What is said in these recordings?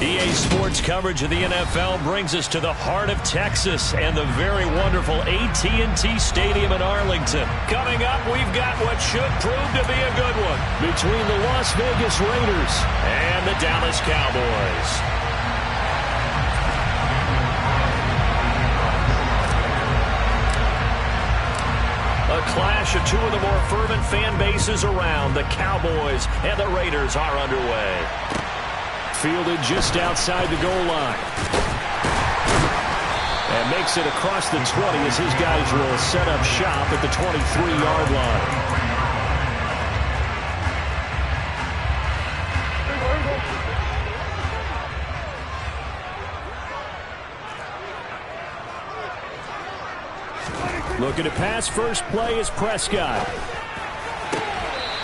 EA Sports coverage of the NFL brings us to the heart of Texas and the very wonderful AT&T Stadium in Arlington. Coming up, we've got what should prove to be a good one between the Las Vegas Raiders and the Dallas Cowboys. A clash of two of the more fervent fan bases around. The Cowboys and the Raiders are underway. Fielded just outside the goal line. And makes it across the 20 as his guys will set up shop at the 23-yard line. Looking to pass, first play is Prescott.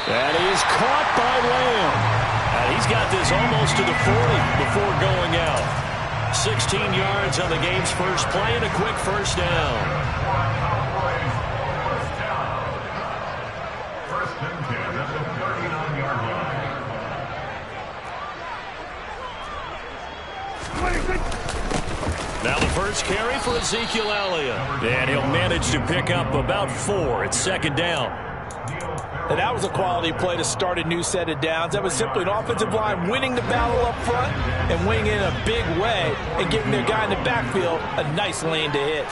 And he is caught by Lamb. He's got this almost to the 40 before going out. 16 yards on the game's first play and a quick first down. First and 10 at the 39-yard line. Now the first carry for Ezekiel Elliott. And he'll manage to pick up about 4. It's second down. And that was a quality play to start a new set of downs. That was simply an offensive line winning the battle up front and winning in a big way and giving their guy in the backfield a nice lane to hit.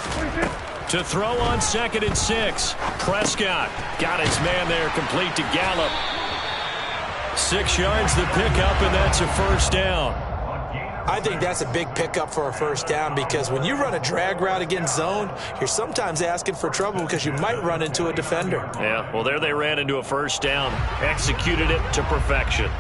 To throw on 2nd and 6. Prescott got his man there, complete to Gallup. 6 yards the pickup, and that's a first down. I think that's a big pickup for a first down because when you run a drag route against zone, you're sometimes asking for trouble because you might run into a defender. Yeah, well, there they ran into a first down, executed it to perfection.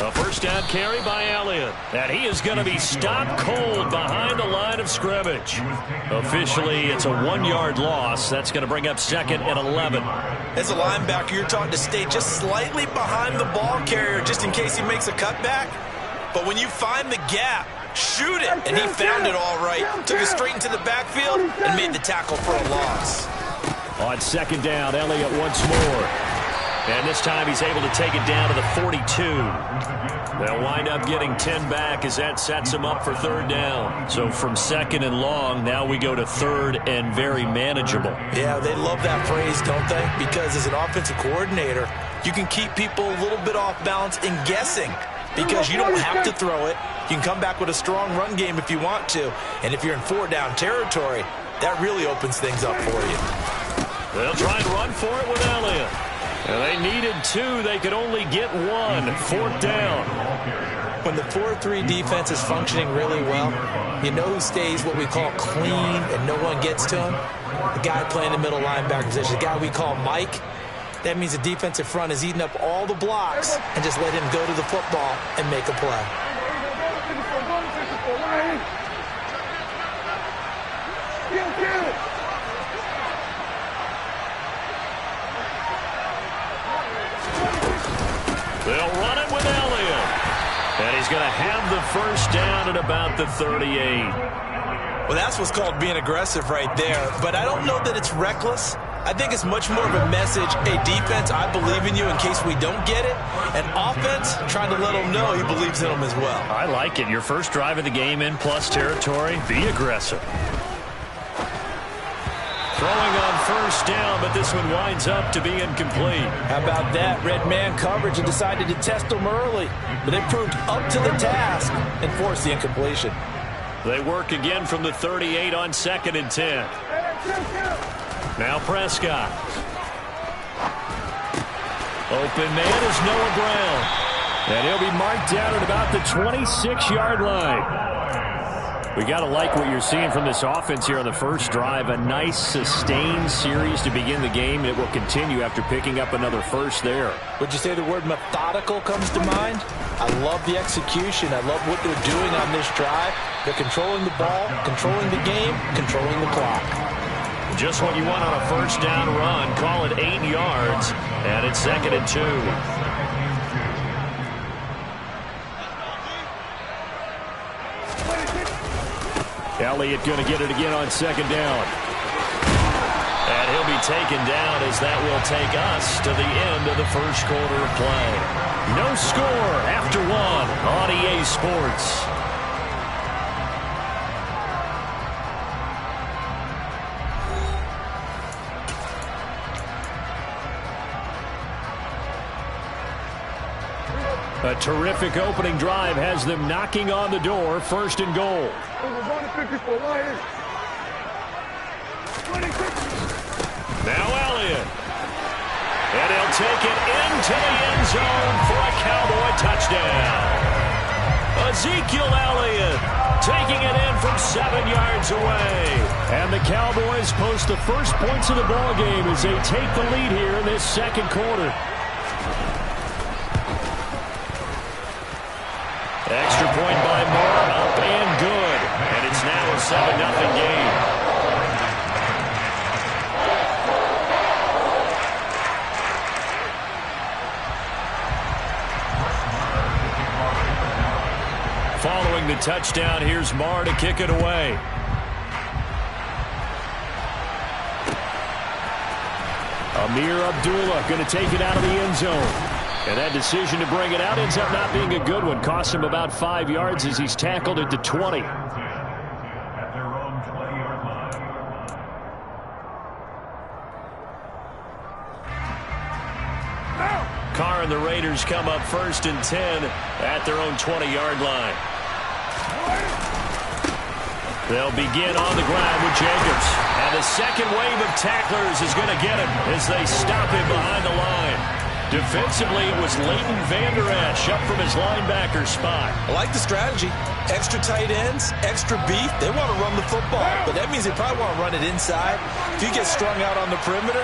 A first down carry by Elliott. And he is going to be stopped cold behind the line of scrimmage. Officially, it's a 1-yard loss. That's going to bring up 2nd and 11. As a linebacker, you're taught to stay just slightly behind the ball carrier just in case he makes a cutback. But when you find the gap, shoot it. And he found it all right. Took it straight into the backfield and made the tackle for a loss. On 2nd down, Elliott once more. And this time he's able to take it down to the 42. They'll wind up getting 10 back as that sets him up for 3rd down. So from 2nd and long, now we go to 3rd and very manageable. Yeah, they love that phrase, don't they? Because as an offensive coordinator, you can keep people a little bit off balance in guessing because you don't have to throw it. You can come back with a strong run game if you want to. And if you're in 4-down territory, that really opens things up for you. They'll try and run for it with Elliott. And they needed 2. They could only get 1. 4th down. When the 4-3 defense is functioning really well, you know who stays what we call clean and no one gets to him? The guy playing the middle linebacker position, the guy we call Mike. That means the defensive front is eating up all the blocks and just let him go to the football and make a play. They'll run it with Elliott. And he's going to have the first down at about the 38. Well, that's what's called being aggressive right there. But I don't know that it's reckless. I think it's much more of a message, hey, defense, I believe in you in case we don't get it. And offense, trying to let him know he believes in them as well. I like it. Your first drive of the game in plus territory, be aggressive. Throwing on first down, but this one winds up to be incomplete. How about that? Red man coverage and decided to test them early. But they proved up to the task and forced the incompletion. They work again from the 38 on 2nd and 10. Now Prescott. Open man is Noah Brown. And he'll be marked down at about the 26-yard line. We got to like what you're seeing from this offense here on the first drive. A nice, sustained series to begin the game. It will continue after picking up another first there. Would you say the word methodical comes to mind? I love the execution. I love what they're doing on this drive. They're controlling the ball, controlling the game, controlling the clock. Just what you want on a first down run. Call it 8 yards, and it's 2nd and 2. Elliott going to get it again on 2nd down. And he'll he'll be taken down as that will take us to the end of the first quarter of play. No score after one on EA Sports. A terrific opening drive has them knocking on the door, first and goal. Now Elliott. And he'll take it into the end zone for a Cowboy touchdown. Ezekiel Elliott taking it in from 7 yards away. And the Cowboys post the first points of the ball game as they take the lead here in this second quarter. Extra point by Moore, up and good. And it's now a 7-0 game. Following the touchdown, here's Marr to kick it away. Amir Abdullah going to take it out of the end zone. And that decision to bring it out ends up not being a good one. Cost him about 5 yards as he's tackled at the 20. Carr and the Raiders come up first and 10 at their own 20-yard line. They'll begin on the ground with Jacobs. And the second wave of tacklers is going to get him as they stop him behind the line. Defensively, it was Leighton Vander Esch up from his linebacker spot. I like the strategy. Extra tight ends, extra beef. They want to run the football, but that means they probably want to run it inside. If you get strung out on the perimeter,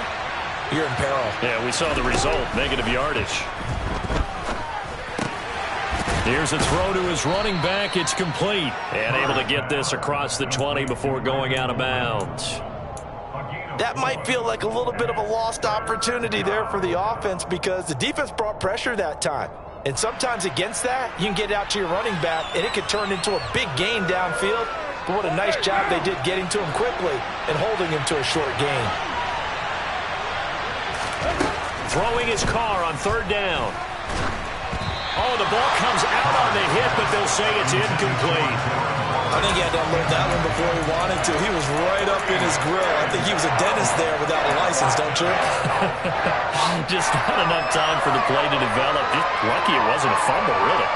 you're in peril. Yeah, we saw the result, negative yardage. Here's a throw to his running back. It's complete. And able to get this across the 20 before going out of bounds. That might feel like a little bit of a lost opportunity there for the offense because the defense brought pressure that time. And sometimes against that, you can get out to your running back, and it could turn into a big gain downfield. But what a nice job they did getting to him quickly and holding him to a short gain. Throwing his Carr on third down. Oh, the ball comes out on the hit, but they'll say it's incomplete. I think he had to unload that one before he wanted to. He was right up in his grill. I think he was a dentist there without a license, don't you? Just not enough time for the play to develop. Just lucky it wasn't a fumble, really.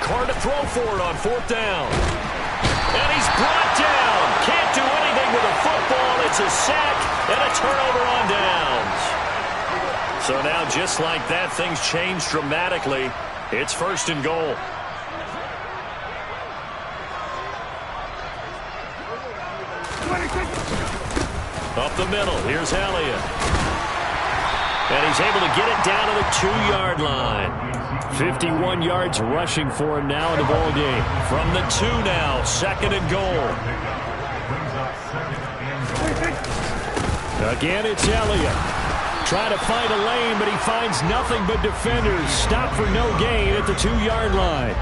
Carr to throw for it on fourth down. And he's brought down. Can't do anything with a football. It's a sack and a turnover on downs. So now, just like that, things change dramatically. It's first and goal. Up the middle, here's Elliott. And he's able to get it down to the 2-yard line. 51 yards rushing for him now in the ball game. From the 2 now, second and goal. Again, it's Elliott. Trying to find a lane, but he finds nothing but defenders. Stop for no gain at the 2-yard line.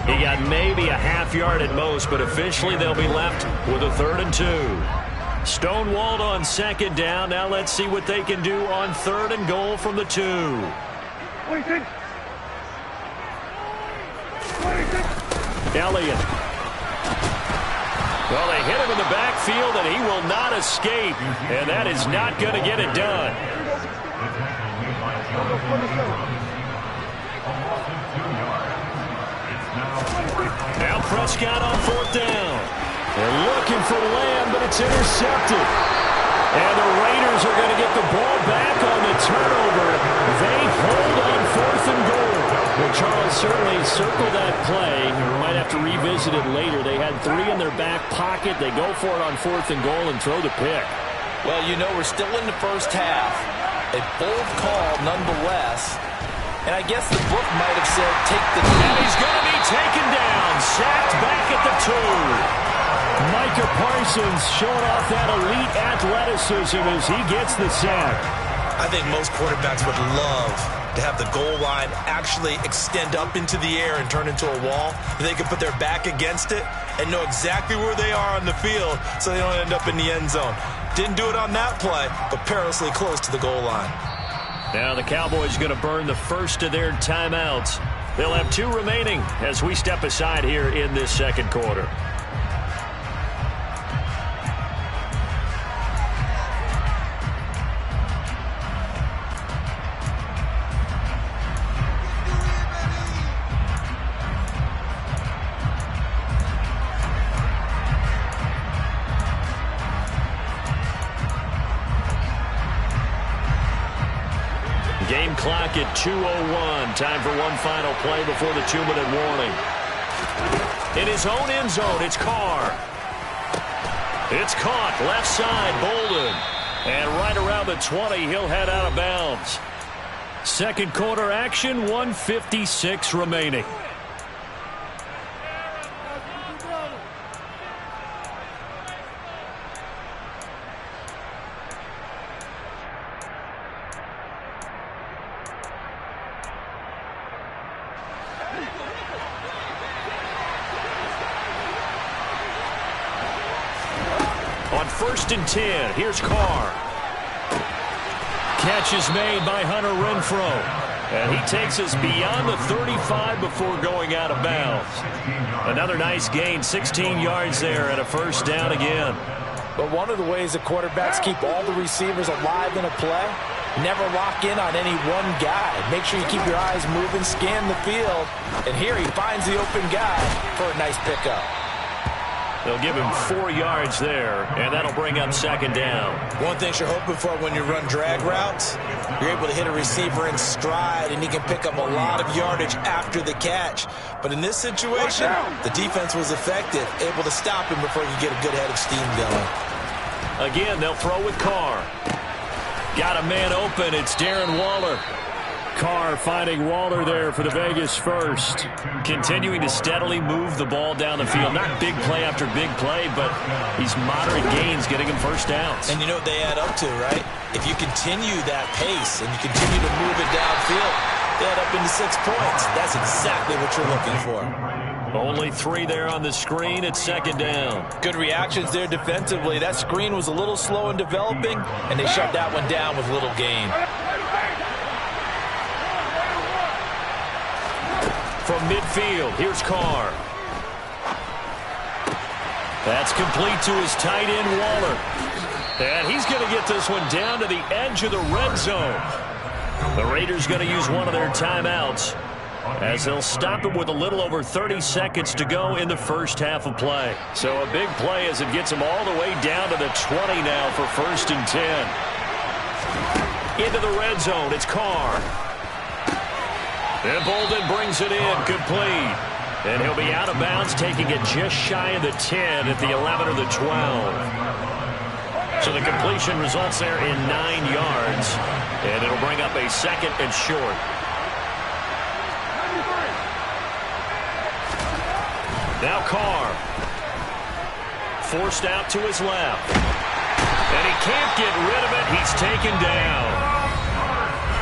He got maybe a half yard at most, but officially they'll be left with a 3rd and 2. Stonewalled on second down. Now let's see what they can do on 3rd and goal from the 2. Elliott. Well, they hit him in the backfield, and he will not escape. And that is not going to get it done. Now Prescott on fourth down. They're looking for Lamb, but it's intercepted. And the Raiders are going to get the ball back on the turnover. They hold on 4th and goal. Well, Charles, certainly circle that play. We might have to revisit it later. They had 3 in their back pocket. They go for it on 4th and goal and throw the pick. Well, you know, we're still in the first half. A bold call nonetheless. And I guess the book might have said take the... And he's going to be taken down. Sacked back at the 2. Micah Parsons showing off that elite athleticism as he gets the sack. I think most quarterbacks would love to have the goal line actually extend up into the air and turn into a wall. They can put their back against it and know exactly where they are on the field so they don't end up in the end zone. Didn't do it on that play, but perilously close to the goal line. Now the Cowboys are going to burn the first of their timeouts. They'll have 2 remaining as we step aside here in this second quarter. Game clock at 2:01. Time for one final play before the 2-minute warning. In his own end zone, it's Carr. It's caught left side, Bolden. And right around the 20, he'll head out of bounds. Second quarter action, 1:56 remaining. On 1st and 10, here's Carr. Catch is made by Hunter Renfrow. And he takes us beyond the 35 before going out of bounds. Another nice gain, 16 yards there and a first down again. But one of the ways that quarterbacks keep all the receivers alive in a play, never lock in on any one guy. Make sure you keep your eyes moving, scan the field. And here he finds the open guy for a nice pickup. They'll give him 4 yards there, and that'll bring up second down. One thing you're hoping for when you run drag routes, you're able to hit a receiver in stride, and he can pick up a lot of yardage after the catch. But in this situation, the defense was effective, able to stop him before he could get a good head of steam going. Again, they'll throw with Carr. Got a man open. It's Darren Waller. Carr finding Waller there for the Vegas first. Continuing to steadily move the ball down the field. Not big play after big play, but these moderate gains getting him first downs. And you know what they add up to, right? If you continue that pace and you continue to move it downfield, they add up into 6 points. That's exactly what you're looking for. Only 3 there on the screen. It's second down. Good reactions there defensively. That screen was a little slow in developing, and they shut that one down with little gain. From midfield, here's Carr. That's complete to his tight end, Waller. And he's going to get this one down to the edge of the red zone. The Raiders going to use one of their timeouts as they'll stop it with a little over 30 seconds to go in the first half of play. So a big play as it gets them all the way down to the 20 now for 1st and 10. Into the red zone, it's Carr. And Bolden brings it in, complete. And he'll be out of bounds, taking it just shy of the 10 at the 11 or the 12. So the completion results there in 9 yards. And it'll bring up a second and short. Now Carr. Forced out to his left. And he can't get rid of it. He's taken down.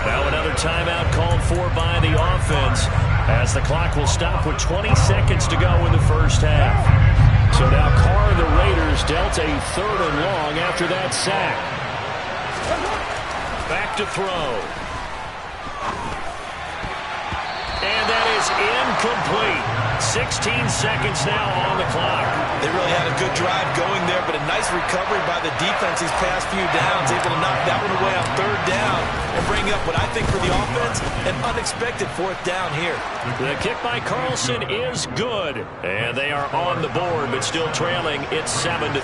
Now another timeout called for by the offense as the clock will stop with 20 seconds to go in the first half. So now Carr and the Raiders dealt a 3rd and long after that sack. Back to throw. And that is incomplete. 16 seconds now on the clock. They really had a good drive going there, but a nice recovery by the defense these past few downs, able to knock that one away on 3rd down and bring up what I think for the offense, an unexpected 4th down here. The kick by Carlson is good, and they are on the board, but still trailing. It's 7-3.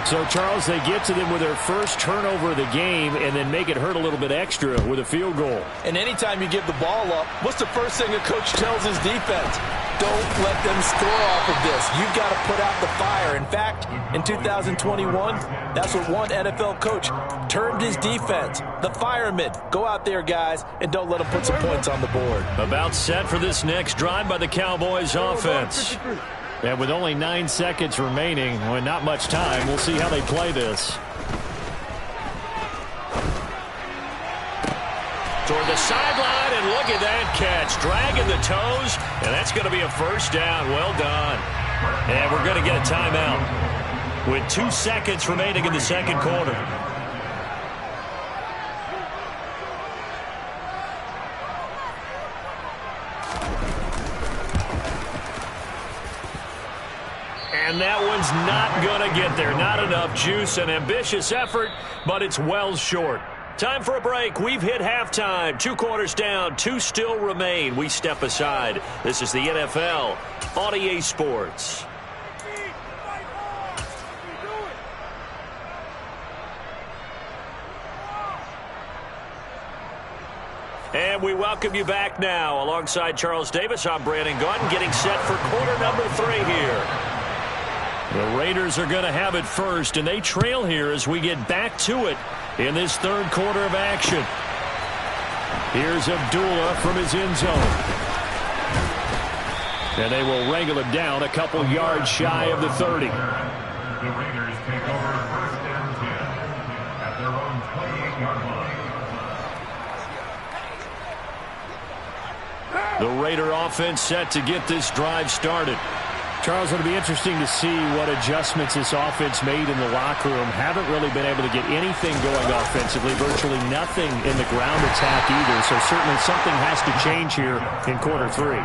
So, Charles, they get to them with their first turnover of the game and then make it hurt a little bit extra with a field goal. And anytime you give the ball up, what's the first thing a coach tells his defense? Don't let them score off of this. You've got to put out the fire. In fact, in 2021, that's what one NFL coach termed his defense. The firemen. Go out there, guys, and don't let them put some points on the board. About set for this next drive by the Cowboys offense. And with only 9 seconds remaining, well, not much time, we'll see how they play this. toward the sideline, and look at that catch. Dragging the toes, and that's going to be a first down. Well done. And we're going to get a timeout with 2 seconds remaining in the second quarter. And that one's not going to get there. Not enough juice. An ambitious effort, but it's well short. Time for a break. We've hit halftime. 2 quarters down. 2 still remain. We step aside. This is the NFL on EA Sports. And we welcome you back now. Alongside Charles Davis, I'm Brandon Gaudin, getting set for quarter number 3 here. The Raiders are going to have it first, and they trail here as we get back to it in this third quarter of action. Here's Abdullah from his end zone. And they will wrangle him down a couple yards shy of the 30. The Raiders take over first and 10 at their own 28-yard line. The Raider offense set to get this drive started. Charles, it'll be interesting to see what adjustments this offense made in the locker room. Haven't really been able to get anything going offensively, virtually nothing in the ground attack either. So certainly something has to change here in quarter 3.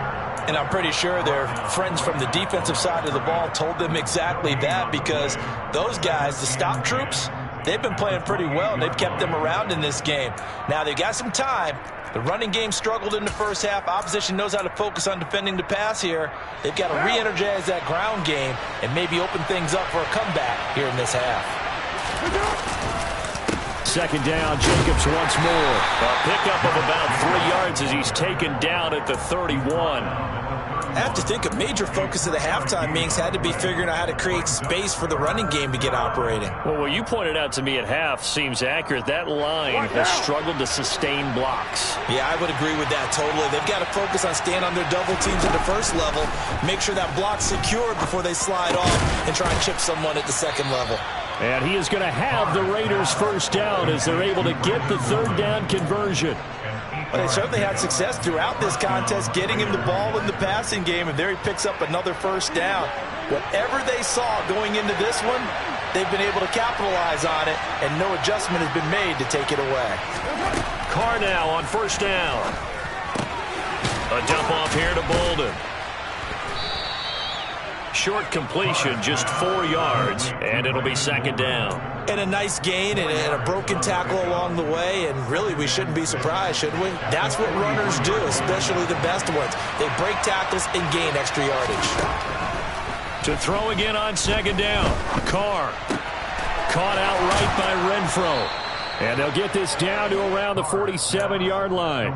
And I'm pretty sure their friends from the defensive side of the ball told them exactly that, because those guys, the stop troops, they've been playing pretty well, and they've kept them around in this game. Now, they've got some time. The running game struggled in the first half. Opposition knows how to focus on defending the pass here. They've got to re-energize that ground game and maybe open things up for a comeback here in this half. Second down, Jacobs once more. A pickup of about 3 yards as he's taken down at the 31. I have to think a major focus of the halftime meetings had to be figuring out how to create space for the running game to get operating. Well, what you pointed out to me at half seems accurate. That line has struggled to sustain blocks. Yeah, I would agree with that totally. They've got to focus on staying on their double teams at the first level, make sure that block's secured before they slide off and try and chip someone at the second level. And he is going to have the Raiders first down as they're able to get the third down conversion. Well, they certainly had success throughout this contest, getting him the ball in the passing game, and there he picks up another first down. Whatever they saw going into this one, they've been able to capitalize on it, and no adjustment has been made to take it away. Carr now on first down. A dump off here to Bolden. Short completion, just 4 yards, and it'll be second down. And a nice gain and a broken tackle along the way, and really we shouldn't be surprised, should we? That's what runners do, especially the best ones. They break tackles and gain extra yardage. To throw again on second down. Carr caught out right by Renfro. And they'll get this down to around the 47-yard line.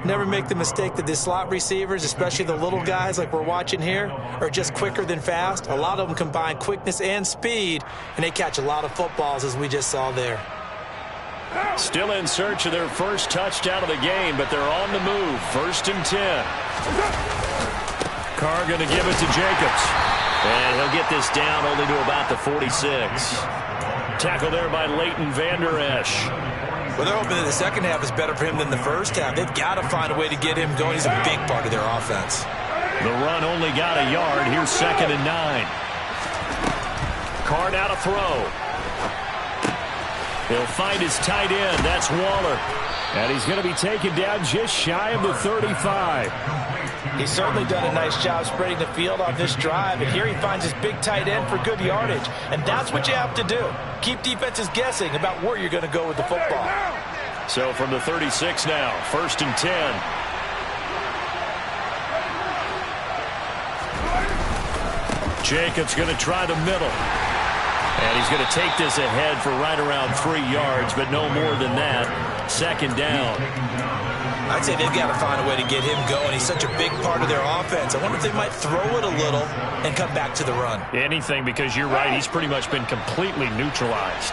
Never make the mistake that the slot receivers, especially the little guys like we're watching here, are just quicker than fast. A lot of them combine quickness and speed, and they catch a lot of footballs, as we just saw there. Still in search of their first touchdown of the game, but they're on the move. First and 10. Carr going to give it to Jacobs. And he'll get this down only to about the 46. Tackle there by Leighton Vander Esch. Well, they're hoping that the second half is better for him than the first half. They've got to find a way to get him going. He's a big part of their offense. The run only got a yard. Here's second and 9. Carr now to throw. He'll find his tight end. That's Waller. And he's going to be taken down just shy of the 35. He's certainly done a nice job spreading the field on this drive, and here he finds his big tight end for good yardage. And that's what you have to do. Keep defenses guessing about where you're going to go with the football. So from the 36 now, first and 10. Jacobs going to try the middle. And he's going to take this ahead for right around 3 yards, but no more than that. Second down. I'd say they've got to find a way to get him going. He's such a big part of their offense. I wonder if they might throw it a little and come back to the run. Anything, because you're right. He's pretty much been completely neutralized.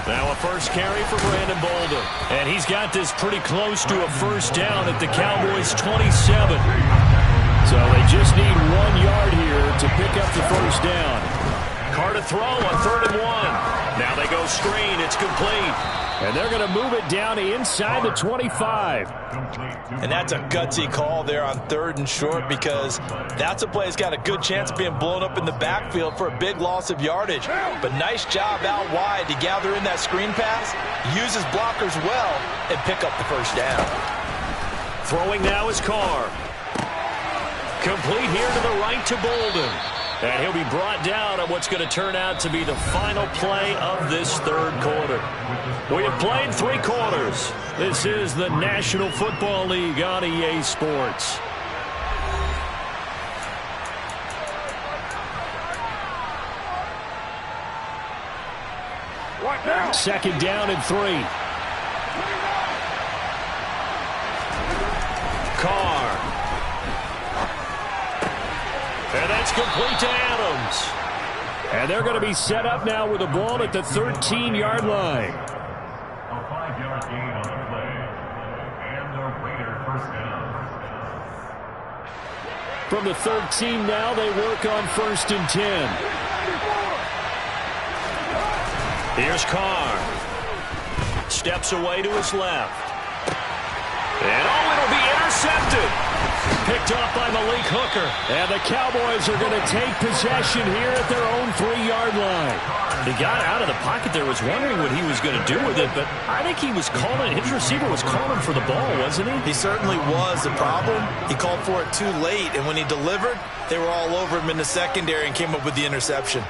Now a first carry for Brandon Bolden. And he's got this pretty close to a first down at the Cowboys' 27. So they just need 1 yard here to pick up the first down. Carr to throw on 3rd and 1. Now they go screen. It's complete. And they're going to move it down inside the 25. And that's a gutsy call there on 3rd and short, because that's a play that's got a good chance of being blown up in the backfield for a big loss of yardage. But nice job out wide to gather in that screen pass, use his blockers well, and pick up the first down. Throwing now is Carr. Complete here to the right to Bolden. And he'll be brought down on what's going to turn out to be the final play of this 3rd quarter. We have played 3 quarters. This is the National Football League on EA Sports. What now? 2nd down and 3. Carr. And that's complete to Adams. And they're going to be set up now with the ball at the 13-yard line. A 5-yard gain on the play. And the Raider first down. From the 13 now, they work on 1st and 10. Here's Carr. Steps away to his left. And it'll be intercepted. Picked off by Malik Hooker. And the Cowboys are going to take possession here at their own 3-yard line. The guy out of the pocket there was wondering what he was going to do with it, but I think he was calling, his receiver was calling for the ball, wasn't he? He certainly was. The problem, he called for it too late, and when he delivered, they were all over him in the secondary and came up with the interception.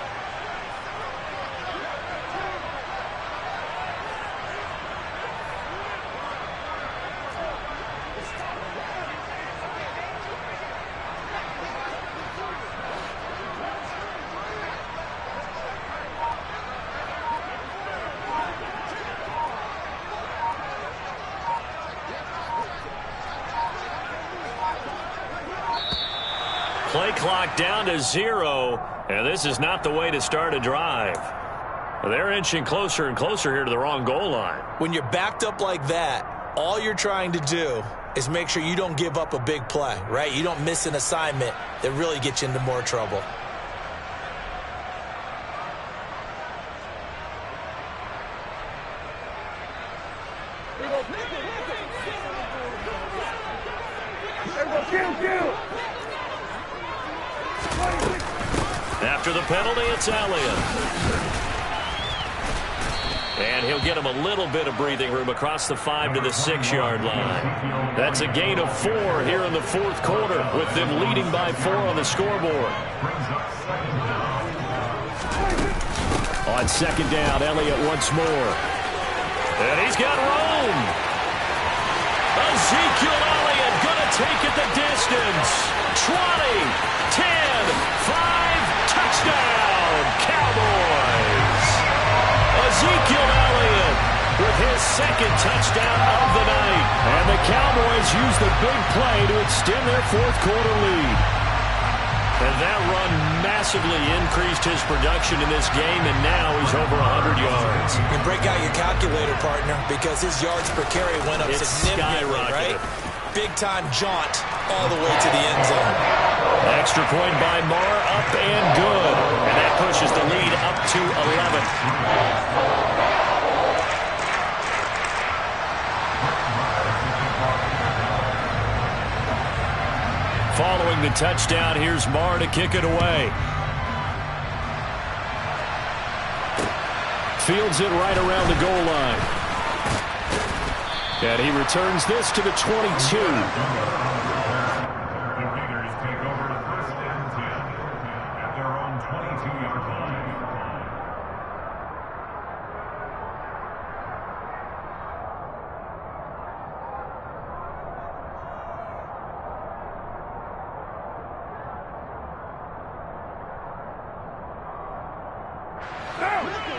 Play clock down to 0, and this is not the way to start a drive. They're inching closer and closer here to the wrong goal line. When you're backed up like that, all you're trying to do is make sure you don't give up a big play, right? You don't miss an assignment that really gets you into more trouble. After the penalty, it's Elliott. And he'll get him a little bit of breathing room across the 5 to the 6-yard line. That's a gain of 4 here in the 4th quarter, with them leading by 4 on the scoreboard. On 2nd down, Elliott once more. And he's got room. Ezekiel Elliott going to take it the distance. 20, 10, 5. Touchdown, Cowboys! Ezekiel Elliott with his 2nd touchdown of the night. And the Cowboys use the big play to extend their 4th quarter lead. And that run massively increased his production in this game, and now he's over 100 yards. You break out your calculator, partner, because his yards per carry went up significantly, right? Big-time jaunt all the way to the end zone. Extra point by Marr, up and good. And that pushes the lead up to 11. Following the touchdown, here's Marr to kick it away. Fields it right around the goal line. And he returns this to the 22.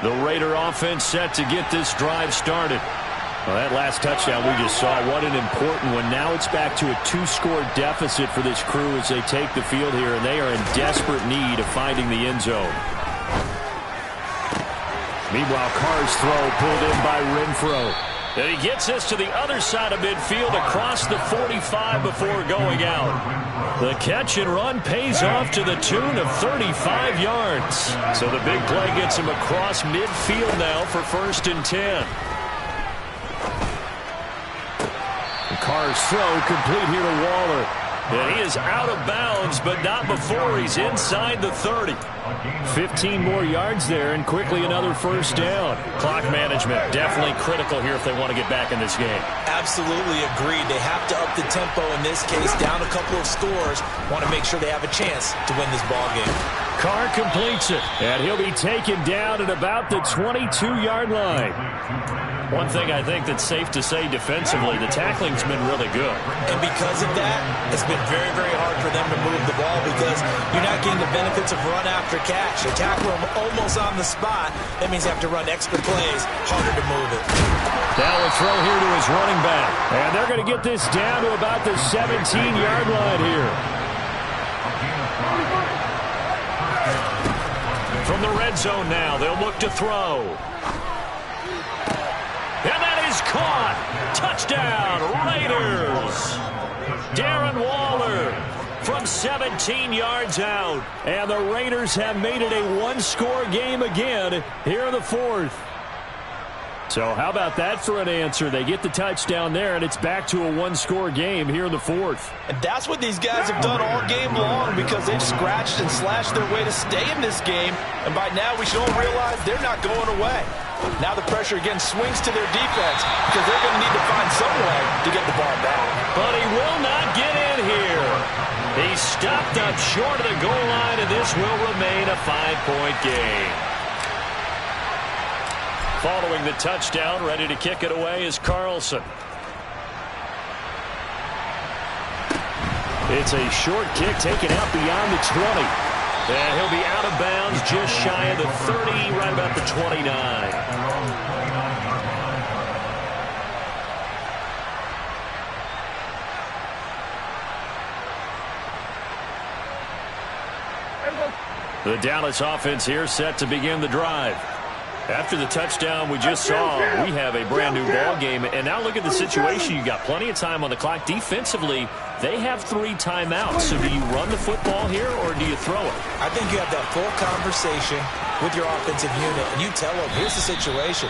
The Raider offense set to get this drive started. Well, that last touchdown we just saw, what an important one. Now it's back to a 2-score deficit for this crew as they take the field here, and they are in desperate need of finding the end zone. Meanwhile, Carr's throw pulled in by Renfro. And he gets this to the other side of midfield across the 45 before going out. The catch and run pays off to the tune of 35 yards. So the big play gets him across midfield now for 1st and 10. Carr's throw complete here to Waller. And he is out of bounds, but not before he's inside the 30. 15 more yards there, and quickly another 1st down. Clock management definitely critical here if they want to get back in this game. Absolutely agreed. They have to up the tempo in this case, down a couple of scores. Want to make sure they have a chance to win this ball game. Carr completes it, and he'll be taken down at about the 22-yard line. One thing I think that's safe to say defensively, the tackling's been really good. And because of that, it's been very, very hard for them to move the ball because you're not getting the benefits of run after catch. They tackle them almost on the spot. That means they have to run extra plays, harder to move it. Now a throw here to his running back. And they're going to get this down to about the 17-yard line here. From the red zone now, they'll look to throw. And that is caught. Touchdown, Raiders. Darren Waller from 17 yards out. And the Raiders have made it a one-score game again here in the 4th. So how about that for an answer? They get the touchdown there, and it's back to a one-score game here in the 4th. And that's what these guys have done all game long because they've scratched and slashed their way to stay in this game. And by now we should all realize they're not going away. Now the pressure again swings to their defense because they're going to need to find some way to get the ball back. But he will not get in here. He stopped up short of the goal line, and this will remain a 5-point game. Following the touchdown, ready to kick it away is Carlson. It's a short kick taken out beyond the 20. And he'll be out of bounds just shy of the 30, right about the 29. The Dallas offense here set to begin the drive. After the touchdown we just saw, we have a brand new ball game. And now look at the situation. You got plenty of time on the clock. Defensively, they have 3 timeouts. So do you run the football here or do you throw it? I think you have that full conversation with your offensive unit, and you tell them, here's the situation.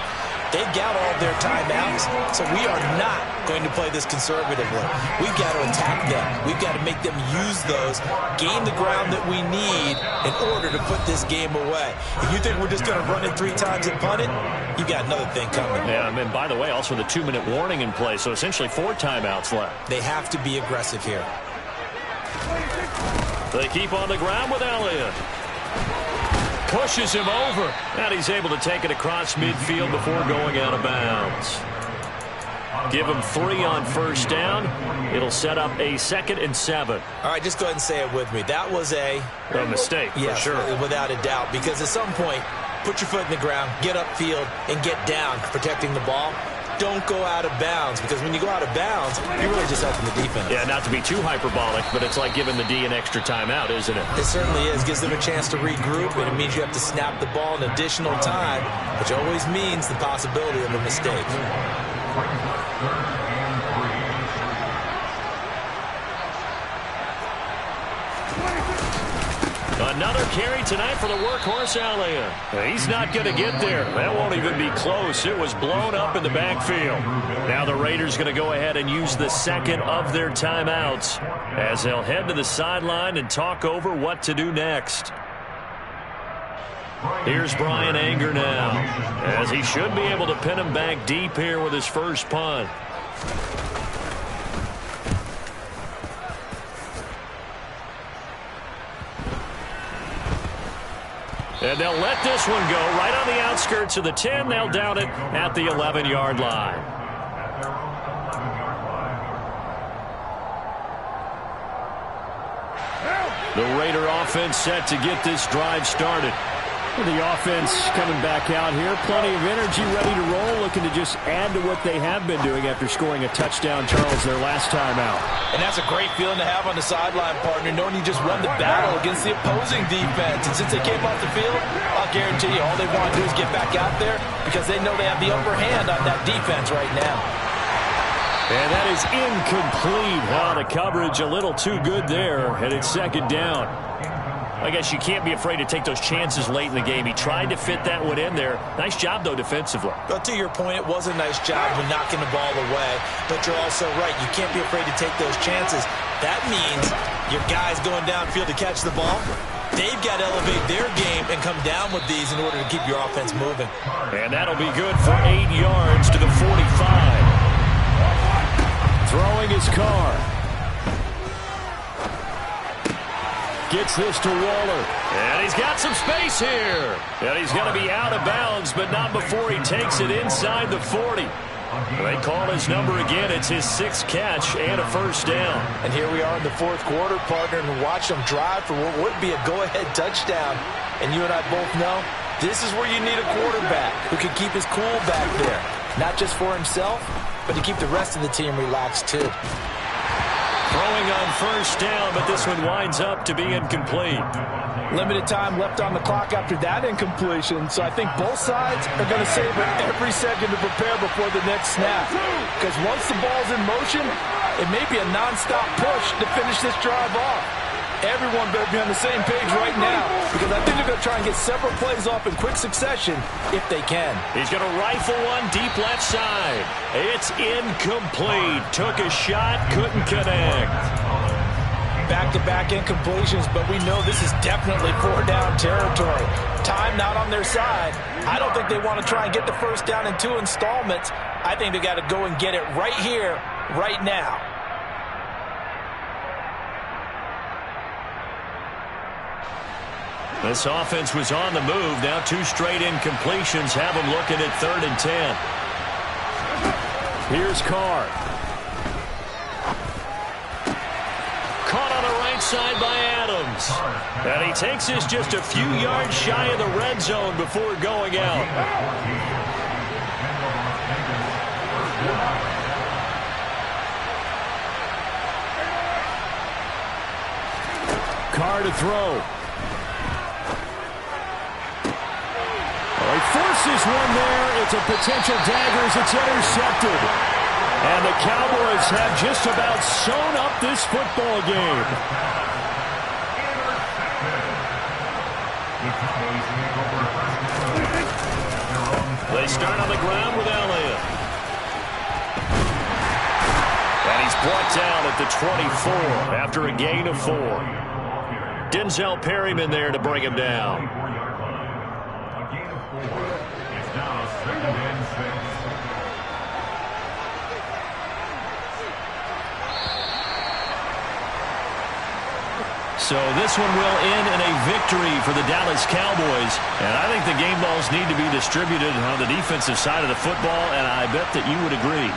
They've got all their timeouts, so we are not going to play this conservatively. We've got to attack them. We've got to make them use those, gain the ground that we need in order to put this game away. If you think we're just going to run it 3 times and punt it, you got another thing coming. Yeah, and by the way, also the 2-minute warning in play, so essentially 4 timeouts left. They have to be aggressive here. They keep on the ground with Elliott. Pushes him over, and he's able to take it across midfield before going out of bounds. Give him 3 on 1st down. It'll set up a 2nd and 7. All right, just go ahead and say it with me. That was a mistake, yes, for sure. Without a doubt, because at some point, put your foot in the ground, get upfield, and get down protecting the ball. Don't go out of bounds, because when you go out of bounds, you're really just helping the defense. Yeah, not to be too hyperbolic, but it's like giving the D an extra timeout, isn't it? It certainly is. Gives them a chance to regroup, and it means you have to snap the ball in additional time, which always means the possibility of a mistake. Another carry tonight for the workhorse Elliott. He's not going to get there. That won't even be close. It was blown up in the backfield. Now the Raiders going to go ahead and use the 2nd of their timeouts as they'll head to the sideline and talk over what to do next. Here's Brian Anger now, as he should be able to pin him back deep here with his first punt. And they'll let this one go right on the outskirts of the 10. They'll down it at the 11-yard line. The Raider offense set to get this drive started. The offense coming back out here. Plenty of energy, ready to roll, looking to just add to what they have been doing after scoring a touchdown, Charles, their last time out. And that's a great feeling to have on the sideline, partner, knowing you just won the battle against the opposing defense. And since they came off the field, I'll guarantee you, all they want to do is get back out there because they know they have the upper hand on that defense right now. And that is incomplete. Well, the coverage a little too good there, and it's second down. I guess you can't be afraid to take those chances late in the game. He tried to fit that one in there. Nice job, though, defensively. But to your point, it was a nice job of knocking the ball away. But you're also right. You can't be afraid to take those chances. That means your guys going downfield to catch the ball, they've got to elevate their game and come down with these in order to keep your offense moving. And that'll be good for 8 yards to the 45. Throwing his car. Gets this to Waller. And he's got some space here. And he's going to be out of bounds, but not before he takes it inside the 40. They call his number again. It's his 6th catch and a first down. And here we are in the 4th quarter, partner, and watch them drive for what would be a go-ahead touchdown. And you and I both know this is where you need a quarterback who can keep his cool back there. Not just for himself, but to keep the rest of the team relaxed too. Throwing on first down, but this one winds up to be incomplete. Limited time left on the clock after that incompletion, so I think both sides are going to savor every second to prepare before the next snap. Because once the ball's in motion, it may be a nonstop push to finish this drive off. Everyone better be on the same page right now, because I think they're going to try and get several plays off in quick succession if they can. He's going to rifle one deep left side. It's incomplete. Took a shot, couldn't connect. Back-to-back incompletions, but we know this is definitely 4-down territory. Time not on their side. I don't think they want to try and get the first down in 2 installments. I think they got to go and get it right here, right now. This offense was on the move. Now 2 straight incompletions have them looking at 3rd and 10. Here's Carr. Caught on the right side by Adams. And he takes this just a few yards shy of the red zone before going out. Carr to throw. He forces one there. It's a potential dagger as it's intercepted. And the Cowboys have just about sewn up this football game. They start on the ground with Elliott. And he's brought down at the 24 after a gain of 4. Denzel Perryman there to bring him down. So this one will end in a victory for the Dallas Cowboys. And I think the game balls need to be distributed on the defensive side of the football, and I bet that you would agree.